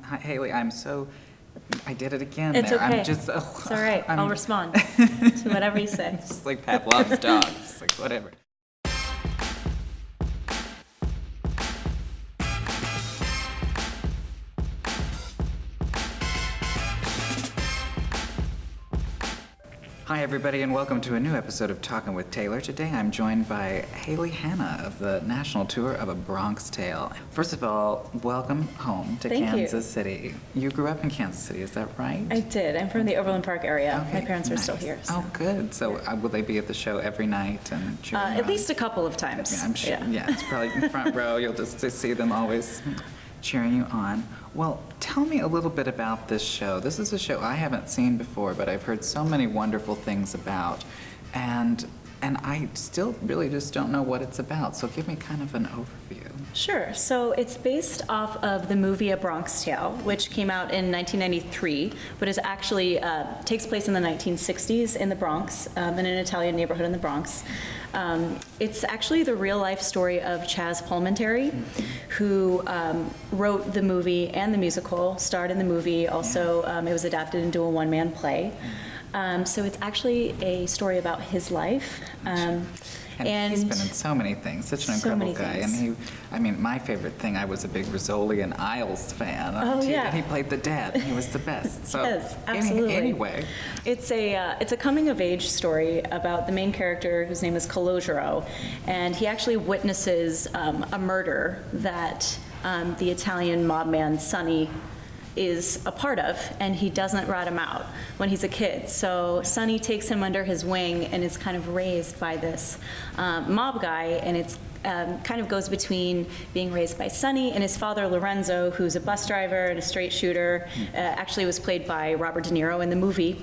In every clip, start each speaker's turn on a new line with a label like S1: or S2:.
S1: Hi, Haley. I did it again.
S2: It's
S1: there.
S2: okay.
S1: I'm just.
S2: It's all right. I'll respond to whatever you say.
S1: It's like Pavlov's dog. It's like whatever. Hi, everybody, and welcome to a new episode of Talkin With Taylor. Today I'm joined by Haley Hanna of the national tour of A Bronx Tale. First of all, welcome home to Kansas City. You grew up in Kansas City, is that right?
S2: I did. I'm from the Overland Park area.
S1: Okay,
S2: My parents are
S1: nice.
S2: still here. So.
S1: Oh, good. So will they be at the show every night and cheering you
S2: At
S1: on?
S2: least a couple of times.
S1: Yeah, I'm sure. Yeah, it's probably in the front row. You'll just see them always cheering you on. Well, tell me a little bit about this show. This is a show I haven't seen before, but I've heard so many wonderful things about, and I still really just don't know what it's about. So give me kind of an overview.
S2: Sure. So it's based off of the movie A Bronx Tale, which came out in 1993, but is actually takes place in the 1960s in the Bronx, in an Italian neighborhood in the Bronx. It's actually the real-life story of Chaz Palminteri, who wrote the movie and the musical, starred in the movie. Also, it was adapted into a one-man play. So it's actually a story about his life.
S1: And he's been in so many things, such an incredible guy.
S2: Things.
S1: And my favorite thing, I was a big Rizzoli and Isles fan. And he played the dad, and he was the best. So
S2: yes, absolutely.
S1: Anyway.
S2: It's a coming-of-age story about the main character, whose name is Calogero, and he actually witnesses a murder that the Italian mob man, Sonny, is a part of, and he doesn't rat him out when he's a kid. So Sonny takes him under his wing and is kind of raised by this mob guy, and it's kind of goes between being raised by Sonny and his father Lorenzo, who's a bus driver and a straight shooter. Actually was played by Robert De Niro in the movie.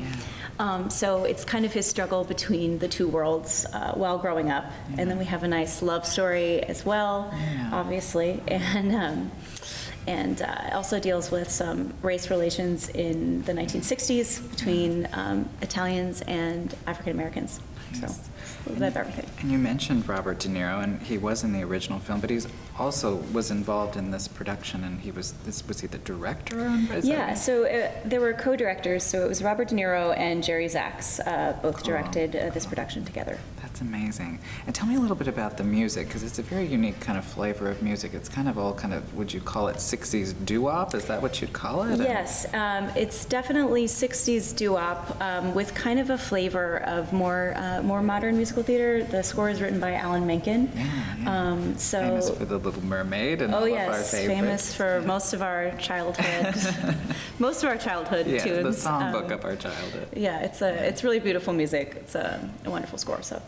S2: So it's kind of his struggle between the two worlds while growing up. And then we have a nice love story as well, obviously. And also deals with some race relations in the 1960s between Italians and African Americans. So a little bit of everything.
S1: And you mentioned Robert De Niro, and he was in the original film, but he's also was involved in this production, and was he the director on it?
S2: Yeah, so there were co-directors, so it was Robert De Niro and Jerry Zaks both directed this production together.
S1: That's amazing. And tell me a little bit about the music, because it's a very unique kind of flavor of music. It's kind of all would you call it 60s doo-wop? Is that what you'd call it?
S2: Yes, it's definitely 60s doo-wop with kind of a flavor of more modern musical theater. The score is written by Alan Menken.
S1: Yeah. Famous for The Little Mermaid and all of our favorites.
S2: Famous for most of our childhood, tunes.
S1: Yeah, the songbook of our childhood.
S2: Yeah, it's really beautiful music. It's a wonderful score. So.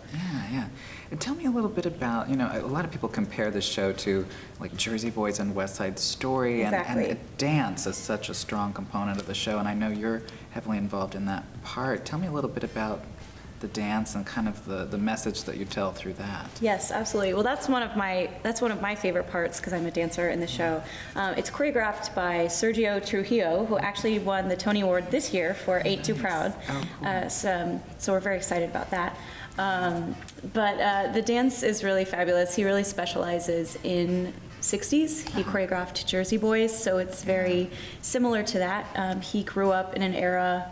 S1: Yeah. And tell me a little bit about, a lot of people compare this show to like Jersey Boys and West Side Story,
S2: exactly.
S1: and dance is such a strong component of the show, and I know you're heavily involved in that part. Tell me a little bit about the dance and kind of the message that you tell through that.
S2: Yes, absolutely. Well, that's one of my favorite parts because I'm a dancer in the show. It's choreographed by Sergio Trujillo, who actually won the Tony Award this year for Ain't Too Proud.
S1: Oh, cool.
S2: So we're very excited about that. But the dance is really fabulous. He really specializes in 60s. He choreographed Jersey Boys, so it's very similar to that. He grew up in an era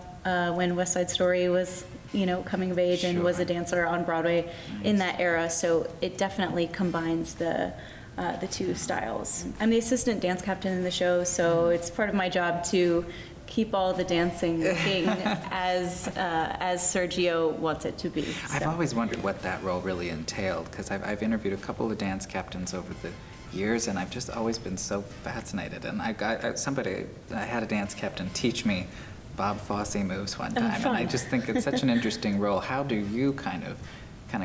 S2: when West Side Story was coming of age and was a dancer on Broadway in that era, so it definitely combines the two styles. I'm the assistant dance captain in the show, so it's part of my job to keep all the dancing looking as Sergio wants it to be. So.
S1: I've always wondered what that role really entailed, because I've interviewed a couple of dance captains over the years, and I've just always been so fascinated. And I had a dance captain teach me Bob Fosse moves one time, and I just think it's such an interesting role. How do you kind of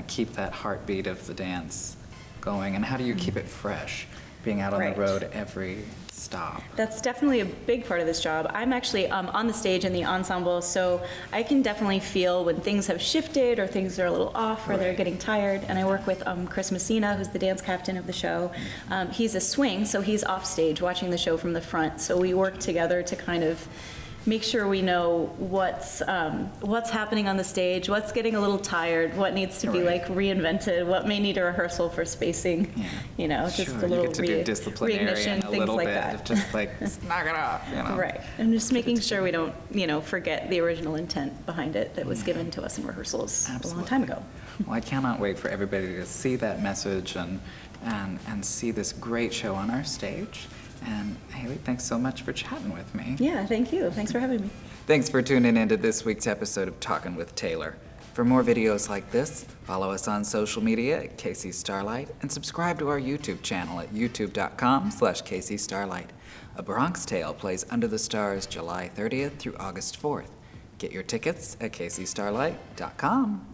S1: keep that heartbeat of the dance going, and how do you keep it fresh, being out on the road every stop?
S2: That's definitely a big part of this job. I'm actually on the stage in the ensemble, so I can definitely feel when things have shifted or things are a little off or they're getting tired. And I work with Chris Messina, who's the dance captain of the show. He's a swing, so he's off stage watching the show from the front. So we work together to kind of make sure we know what's happening on the stage, what's getting a little tired, what needs to be like reinvented, what may need a rehearsal for spacing, you know, just
S1: Sure,
S2: a little
S1: you get to do disciplinary
S2: reignition,
S1: and a
S2: things
S1: little
S2: like
S1: bit
S2: that.
S1: of just like, knock it off, you know?
S2: Right, and just making sure we don't, you know, forget the original intent behind it that was given to us in rehearsals a long time ago.
S1: Well, I cannot wait for everybody to see that message and see this great show on our stage. And Haley, thanks so much for chatting with me.
S2: Yeah, thank you. Thanks for having me.
S1: Thanks for tuning into this week's episode of Talkin with Taylor. For more videos like this, follow us on social media at Casey Starlight and subscribe to our YouTube channel at youtube.com/Casey Starlight. A Bronx Tale plays under the stars July 30th through August 4th. Get your tickets at caseystarlight.com.